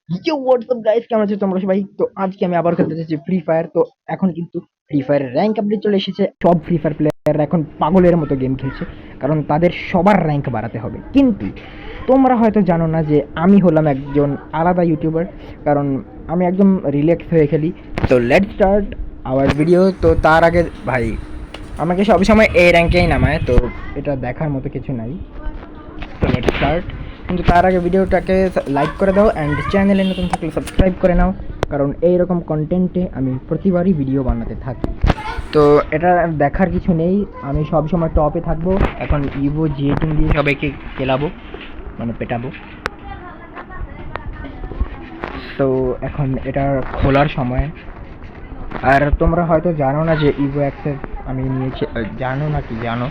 ইয়ো WhatsApp guys, কেমন আছো তোমরা সবাই? তো আজকে আমি আবার খেলতে যাচ্ছি ফ্রি ফায়ার। তো এখন কিন্তু ফ্রি ফায়ারের র্যাঙ্ক আপডেট চলে এসেছে। সব ফ্রি ফায়ার প্লেয়াররা এখন পাগলের মতো গেম খেলছে, কারণ তাদের সবার র্যাঙ্ক বাড়াতে হবে। কিন্তু তোমরা হয়তো জানো না যে আমি হলাম একজন আলাদা ইউটিউবার, কারণ আমি একদম রিল্যাক্স হয়ে খেলি। তো লেটস স্টার্ট আওয়ার ভিডিও। তো তার আগে ভাই, আমাকে সবসময় এই র্যাঙ্কেই নামায়, তো এটা দেখার মতো কিছু নাই। তো লেটস স্টার্ট। কিন্তু তার আগে ভিডিওটাকে লাইক করে দাও অ্যান্ড চ্যানেলে নতুন থাকলে সাবস্ক্রাইব করে নাও, কারণ এইরকম কন্টেন্টে আমি প্রতিবারই ভিডিও বানাতে থাকি। তো এটা দেখার কিছু নেই, আমি সব সময় টপে থাকবো। এখন ইভো জিএটিং দিয়ে সবাইকে খেলাবো, মানে পেটাবো। তো এখন এটা খোলার সময়। আর তোমরা হয়তো জানো না যে ইভো অ্যাক্সেস আমি নিয়েছি, জানো না কি জানো,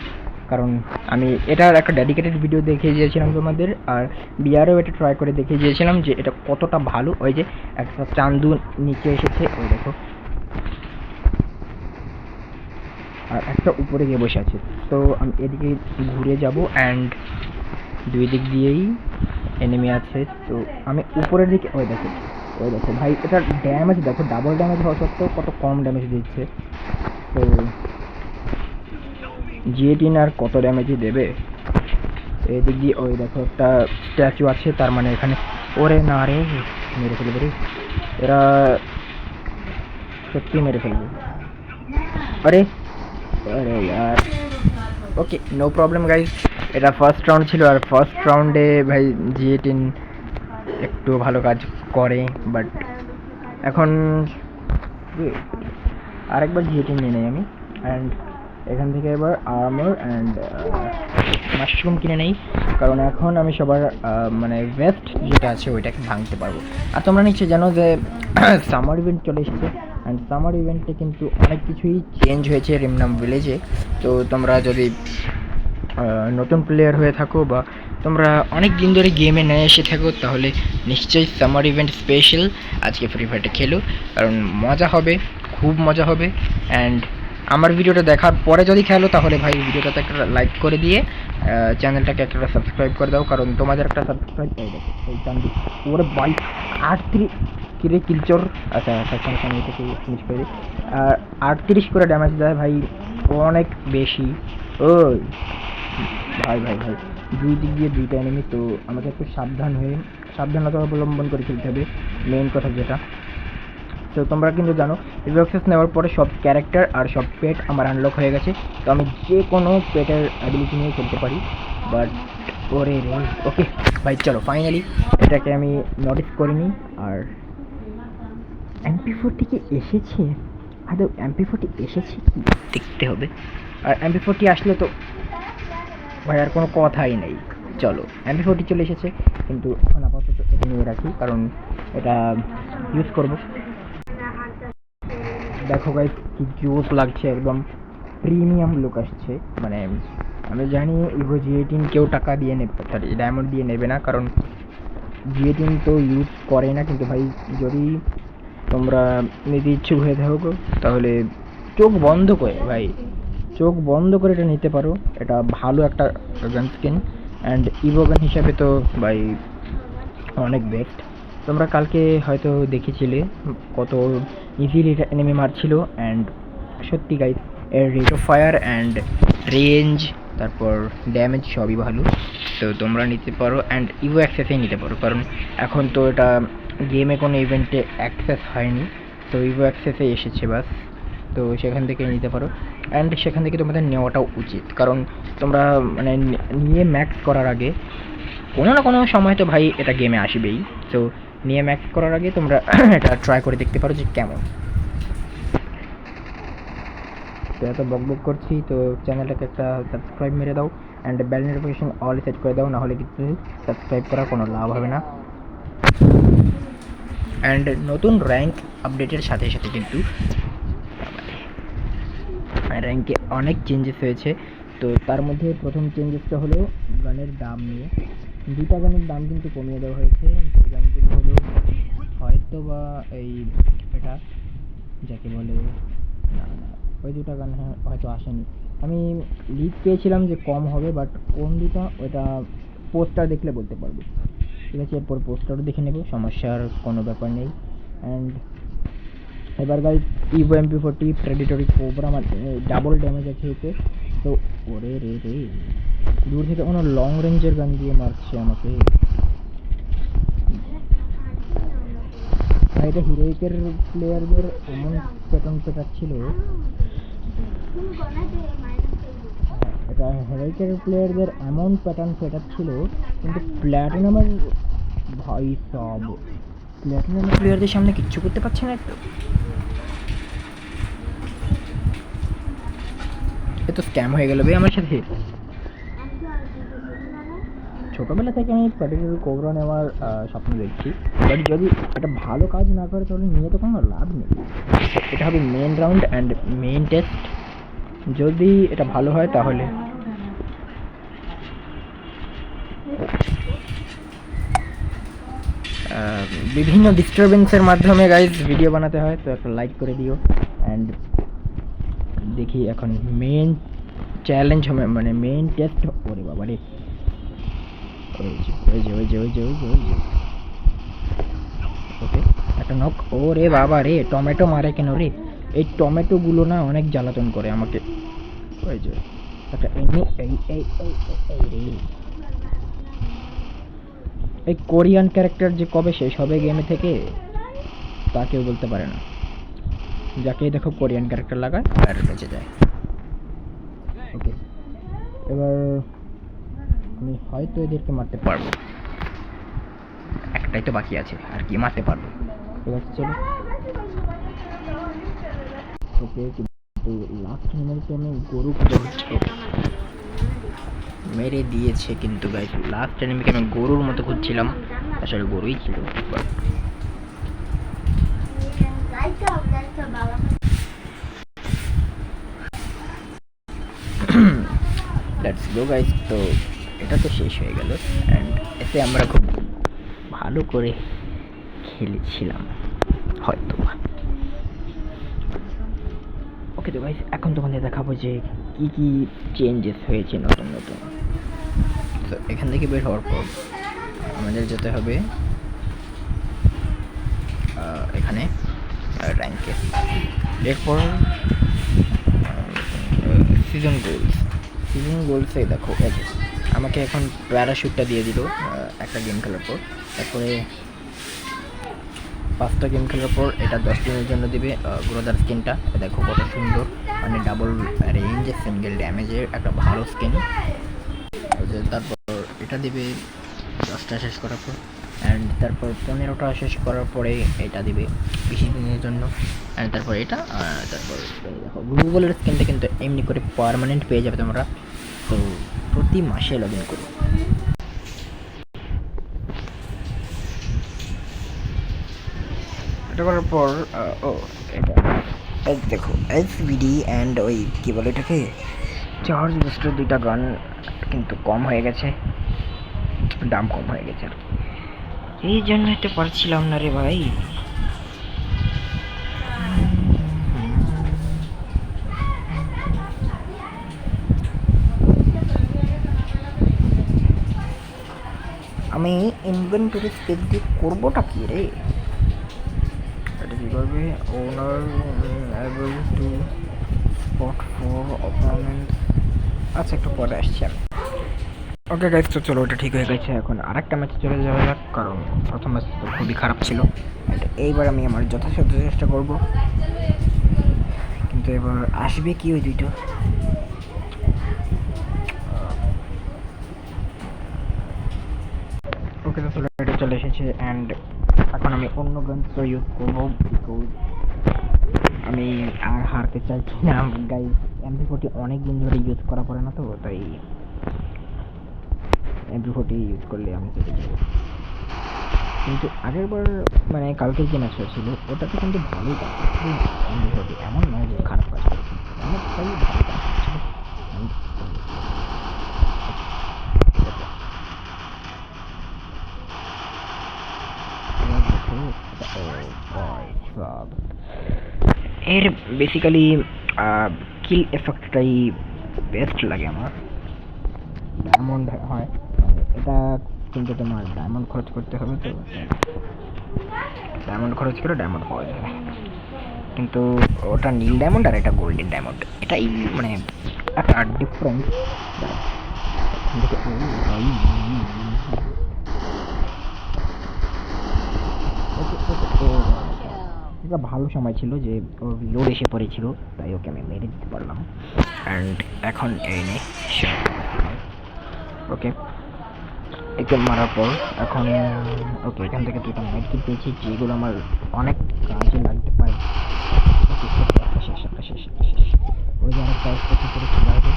কারণ আমি এটার একটা ডেডিকেটেড ভিডিও দেখিয়ে দিয়েছিলাম তোমাদের। আর বিয়ারেও এটা ট্রাই করে দেখিয়ে দিয়েছিলাম যে এটা কতটা ভালো। ওই যে একটা চান্দু নিচে এসেছে, ওই দেখো, আর একটা উপরে গিয়ে বসে আছে। তো আমি এদিকে ঘুরে যাব অ্যান্ড দুই দিক দিয়েই এনিমি আছে। তো আমি উপরের দিকে, ওই দেখো, ওই দেখো ভাই, এটা ড্যামেজ দেখো, ডাবল ড্যামেজ হওয়া সত্ত্বেও কত কম ড্যামেজ দিচ্ছে। তো জিএটিন আর কত ড্যামেজই দেবে। এদিক দিয়ে ওই দেখো একটা স্ট্যাচু আছে, তার মানে এখানে, ওরে না রে, মেরে ফেলবে রে এরা, সত্যি মেরে ফেলবে। আরে, আরে ইয়ার, ওকে নো প্রবলেম গাইজ। এটা ফার্স্ট রাউন্ড ছিল, আর ফার্স্ট রাউন্ডে ভাই জিএটিন একটু ভালো কাজ করে, বাট এখন আরেকবার জিএটিন নিয়ে নেই আমি। অ্যান্ড এখান থেকে এবার আর্মার অ্যান্ড মাশরুম কিনে নেই, কারণ এখন আমি সবার মানে ভেস্ট যেটা আছে ওইটাকে ভাঙতে পারবো। আর তোমরা নিশ্চয়ই জানো যে সামার ইভেন্ট চলে এসেছে, অ্যান্ড সামার ইভেন্টে কিন্তু অনেক কিছুই চেঞ্জ হয়েছে রিমনাম ভিলেজে। তো তোমরা যদি নতুন প্লেয়ার হয়ে থাকো, বা তোমরা অনেক দিন ধরে গেমে না এসে থাকো, তাহলে নিশ্চয়ই সামার ইভেন্ট স্পেশাল আজকে ফ্রি ফায়ারটা খেলো, কারণ মজা হবে, খুব মজা হবে। অ্যান্ড আমার ভিডিওটা দেখার পরে যদি খেলো, তাহলে ভাই ভিডিওটাতে একটা লাইক করে দিয়ে চ্যানেলটাকে একটা সাবস্ক্রাইব করে দাও, কারণ তোমাদের একটা সাবস্ক্রাইব পাই দেখো এই চান্দি। ওরে বাই, 38 কিরে কিলচোর। আচ্ছা আচ্ছা, সমস্যা এটাকে ফিনিশ করে দিই। 38 করে ড্যামেজ দেয় ভাই, অনেক বেশি। ওই ভাই ভাই ভাই, দুই দিক দিয়ে দুইটা এনিমি, তো আমাকে একটু সাবধানতা অবলম্বন করে খেলতে হবে, মেইন কথা যেটা। তো তোমরা কিন্তু জানো রিভ্যাক্সেস নেওয়ার পরে সব ক্যারেক্টার আর সব পেট আমার আনলক হয়ে গেছে। তো আমি যে কোনো পেটের অ্যাবিলিটি নিয়ে খেলতে পারি। বাট ওরে রে, ওকে ভাই চলো ফাইনালি এটাকে আমি নোটিস করিনি। আর MP40 কি এসেছে? আদৌ MP40 এসেছে কি দেখতে হবে। আর MP40 আসলে তো ভাই আর কোনো কথাই নেই। চলো MP40 চলে এসেছে, কিন্তু এখন আপাতত এটা নিয়ে রাখি, কারণ এটা ইউজ করবো। দেখো গাইস কি জোস লাগছে, একদম প্রিমিয়াম লুক আসছে। মানে আমি জানি ইভো জি18 কেউ টাকা দিয়ে নেবে, সরি ডায়মন্ড দিয়ে নেবে না, কারণ জি18 তো ইউজ করে না। কিন্তু ভাই যদি তোমরা নিতে ইচ্ছুক হয়ে থাকো, তাহলে চোখ বন্ধ করে ভাই, চোখ বন্ধ করে এটা নিতে পারো। এটা ভালো একটা গান স্কিন, অ্যান্ড ইভো গান হিসাবে তো ভাই অনেক বেস্ট। তোমরা কালকে হয়তো দেখেছিলে কত ইজিলি এনিমি মারছিল। অ্যান্ড সত্যি গাইস, এর rate of fire and range, তারপর ড্যামেজ সবই ভালো। তো তোমরা নিতে পারো, অ্যান্ড ইভো অ্যাক্সেসেই নিতে পারো, কারণ এখন তো এটা গেমে কোনো ইভেন্টে অ্যাক্সেস হয়নি, তো ইভো অ্যাক্সেসে এসেছে বাস। তো সেখান থেকে নিতে পারো, অ্যান্ড সেখান থেকে তোমাদের নেওয়াটাও উচিত, কারণ তোমরা মানে নিয়ে ম্যাক্স করার আগে কোনো না কোনো সময় তো ভাই এটা গেমে আসবেই। তো নিয়ে ম্যাক্স করার আগে তোমরা এটা ট্রাই করে দেখতে পারো যে কেমন। তো এত বকবক করছি, তো চ্যানেলটাকে একটা সাবস্ক্রাইব মেরে দাও, and bell notification all set করে দাও, নাহলে কিন্তু সাবস্ক্রাইব করার কোনো লাভ হবে না। অ্যান্ড নতুন র্যাঙ্ক আপডেটের সাথে সাথে কিন্তু র্যাঙ্কে অনেক চেঞ্জেস হয়েছে। তো তার মধ্যে প্রথম চেঞ্জেসটা হলো গানের দাম নিয়ে। দুটা গানের দাম কিন্তু কমিয়ে দেওয়া হয়েছে, যে গানগুলো হলো হয়তো বা এই এটা যাকে বলে, না না, ওই দুটা গান হয়তো আসেনি। আমি লিড পেয়েছিলাম যে কম হবে, বাট কোন দুটা ওটা পোস্টার দেখলে বলতে পারবো। ঠিক আছে, এরপর পোস্টারও দেখে নেব, সমস্যার কোনো ব্যাপার নেই। অ্যান্ড এবার গাইজ ইভো MP40 প্রেডিটরি কোবরা আমার ডাবল ড্যামেজ আছে এতে। তো ওরে রে রে, দূর থেকে কোনো লং রেঞ্জের গান দিয়ে মারছে আমাকে। আর এটা হিরোইকের প্লেয়ারদের এমন প্যাটার্ন পেটাচ্ছিল, এটা হিরোইকের প্লেয়ারদের এমন প্যাটার্ন পেটাচ্ছিল, কিন্তু প্ল্যাটিনামের ভাই সব প্ল্যাটিনামের প্লেয়ারদের সামনে কিচ্ছু করতে পারছে না একটু। এ তো স্ক্যাম হয়ে গেল ভাই আমার সাথে। ছোটোবেলা থেকে আমি প্রেডিটরি কোবরা নেওয়ার স্বপ্ন দেখছি, বাট যদি এটা ভালো কাজ না করে তাহলে নিয়ে তো কোনো লাভ নেই। এটা হবে main round and main test, যদি এটা ভালো হয় তাহলে বিভিন্ন ডিস্টারবেন্সের মাধ্যমে গাইজ ভিডিও বানাতে হয়, তো একটা লাইক করে দিও। অ্যান্ড দেখি এখন মেন চ্যালেঞ্জ হবে, মানে মেন টেস্ট। ওরে বাবা রে, ওকে একটা নক। ওরে বাবা রে, টমেটো মারে কেন রে? এই টমেটোগুলো না অনেক জ্বালাতন করে আমাকে। ওই যে একটা এই কোরিয়ান ক্যারেক্টার যে কবে শেষ হবে গেমে থেকে তা কেউ বলতে পারে না। যাকেই দেখো কোরিয়ান ক্যারেক্টার লাগায় আর বেঁচে যায়। ওকে, এবার আমি হয়তো এদেরকে মারতে পারবো, একটাই তো বাকি আছে, আর কি মারতে পারবো। ঠিক আছে চলো। ওকে, কিন্তু লাস্ট মিনিটে আমি গরু খুঁজে হচ্ছে মেরে দিয়েছে, কিন্তু গাইস লাস্ট এনিমিকে আমি গরুর মতো খুঁজছিলাম, আসলে গরুই ছিল। Let's go guys. তো এটা তো শেষ হয়ে গেল, অ্যান্ড এতে আমরা খুব ভালো করে খেলেছিলাম হয়তো। ওকে তো গাইস, এখন তোমাদের দেখাবো যে কি কি চেঞ্জেস হয়েছে নতুন নতুন। তো এখান থেকে বের হওয়ার পর আমাদের যেতে হবে এখানে র্যাঙ্কে, এরপর সিজন গোলসে দেখো আমাকে এখন প্যারাশুটটা দিয়ে দিল একটা গেম খেলার পর। তারপরে 5টা গেম খেলার পর এটা 10 দিনের জন্য দিবে গ্রোদার স্কিনটা। দেখো কত সুন্দর, মানে ডাবল রেঞ্জে সিঙ্গেল ড্যামেজের একটা ভালো স্কিন। তারপর এটা দিবে 10টা শেষ করার পর, অ্যান্ড তারপর 15টা শেষ করার পরে এটা দিবে 20 দিনের জন্য। অ্যান্ড তারপর এটা তারপর দেখো গুগলের স্কিনটা কিন্তু এমনি করে পার্মানেন্ট পেয়ে যাবে তোমরা, তো প্রতি মাসে লগ ইন করো। এটা করার পর এটা দেখো SVD অ্যান্ড ওই কী বলে এটাকে চার্জ বুস্টার, 2টা গান কিন্তু কম হয়ে গেছে, দাম কম হয়ে গেছে, আর এই জন্যই তো পারছিলাম না রে ভাই। আমি ইনভেন্টরি স্পেস দিয়ে করবোটা কি রে? এটা কী করবে? ওনার able to spot for opponent. আচ্ছা, একটু পরে আসছি আমি। ওকে গাইস, তো চলো ওটা ঠিক হয়ে গেছে। এখন আরেকটা ম্যাচে চলে যাওয়া যাক, কারণ প্রথম ম্যাচ তো খুবই খারাপ ছিল। এইবার আমি আমার যথাসাধ্য চেষ্টা করব, কিন্তু এবার আসবে কি ওই দুইটা। ওকে, তো চলো এটা চলে এসেছে, অ্যান্ড এখন আমি অন্য গানস ইউজ করবো, বিকজ আমি আর হারতে চাইছি না গাইস। MP40 অনেক দিন ধরে ইউজ করা পড়ে না, তো তাই MP40 ইউজ করলে আমি কেটে যাবো। কিন্তু আগের বার মানে কালকের যে ম্যাচটা ছিল ওটাতে কিন্তু ভালোই কাজ করছিল MP40, এমন নয় যে খারাপ কাজ করছিল, অনেকটাই ভালো কাজ করছিল। এর বেসিক্যালি কিল এফেক্টটাই বেস্ট লাগে আমার, ডায়মন্ড হয়। এটা কিন্তু তোমার ডায়মন্ড খরচ করতে হবে, তো ডায়মন্ড খরচ করে ডায়মন্ড পাওয়া যাবে। কিন্তু ওটা নীল ডায়মন্ড আর এটা গোল্ডেন ডায়মন্ড, এটাই মানে একটা ডিফারেন্স। এটা ভালো সময় ছিল যে ওর লোড এসে পড়েছিল, তাই ওকে আমি মেরে দিতে পারলাম। অ্যান্ড এখন এই নেই ওকে, একে মারার পর এখন ওকে এখান থেকে দুটো মেডকিট পেয়েছি যেগুলো আমার অনেক কাজে লাগতে পারে। একটা শেষ, একটা শেষ, একটা শেষ। ওই যে অনেক কাজ করতে করে চলে আসবে।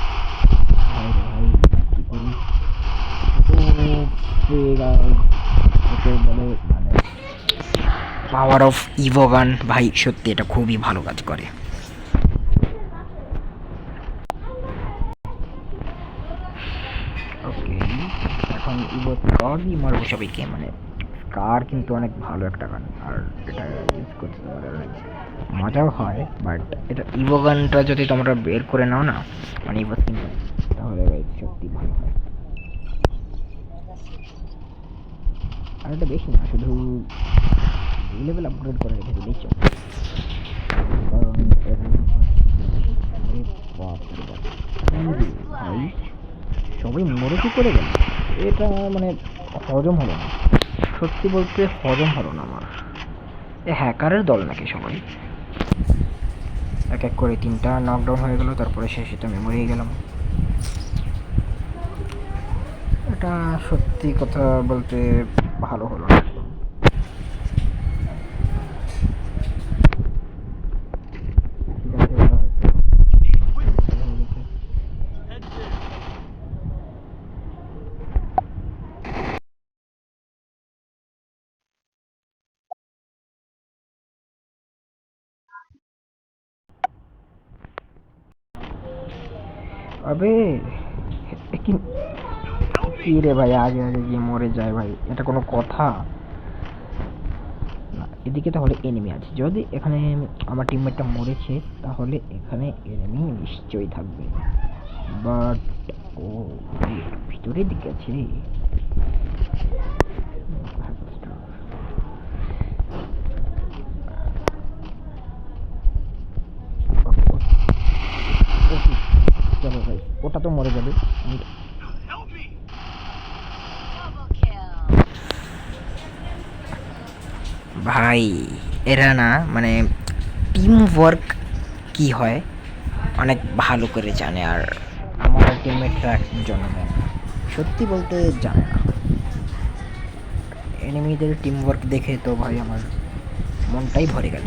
ভাই ভাই কী করি, ওকে বলে মানে পাওয়ার অফ ইভোগান। ভাই সত্যি এটা খুবই ভালো কাজ করে। ওকে এখন ইভো স্কারই মারবো সবাইকে, মানে স্কার কিন্তু অনেক ভালো একটা গান, আর এটা ইউজ করতে তোমাদের অনেক মজাও হয়। বাট এটা ইভো গানটা যদি তোমরা বের করে নাও না, মানে ইভো স্কিন, তাহলে সত্যি ভালো হয়। আর এটা বেশি না, শুধু লেভেল আপগ্রেড করে রেখে দিলেই চলে। কারণ ভাই সবাই মরে কি করে গেল, এটা মানে হজম হলো না, সত্যি বলতে হজম হলো না আমার। এ হ্যাকারের দল নাকি সবাই? এক এক করে 3টা নকডাউন হয়ে গেল, তারপরে শেষে তো আমি মরেই গেলাম। এটা সত্যি কথা বলতে ভালো হলো না। আবে কি কি রে ভাই, আগে আগে গিয়ে মরে যায় ভাই, এটা কোনো কথা না। এদিকে তাহলে এনিমি আছে, যদি এখানে আমার টিমমেটটা মরেছে তাহলে এখানে এনিমি নিশ্চয়ই থাকবে। বাট ও ভিতরের দিকে আছে। চলো ভাই, ওটা তো মরে যাবে। ভাই এরা না মানে টিম ওয়ার্ক কী হয় অনেক ভালো করে জানে, আর আমার টিমমেটরা একজন সত্যি বলতে জানে না। এনিমিদের টিম ওয়ার্ক দেখে তো ভাই আমার মনটাই ভরে গেল,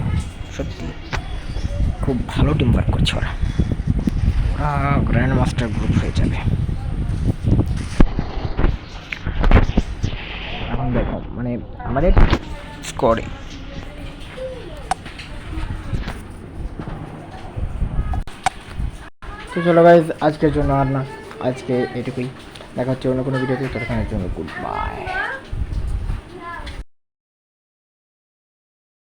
সত্যি খুব ভালো টিম ওয়ার্ক করছে ওরা, ওরা গ্র্যান্ড মাস্টার গ্রুপ হয়ে যাবে। এখন দেখো মানে আমাদের স্কোরে তো চলো গাইজ, আজকের জন্য আর না, আজকে এটুকুই। দেখা হচ্ছে অন্য কোনো ভিডিওতে, ততক্ষণের জন্য গুড বাই।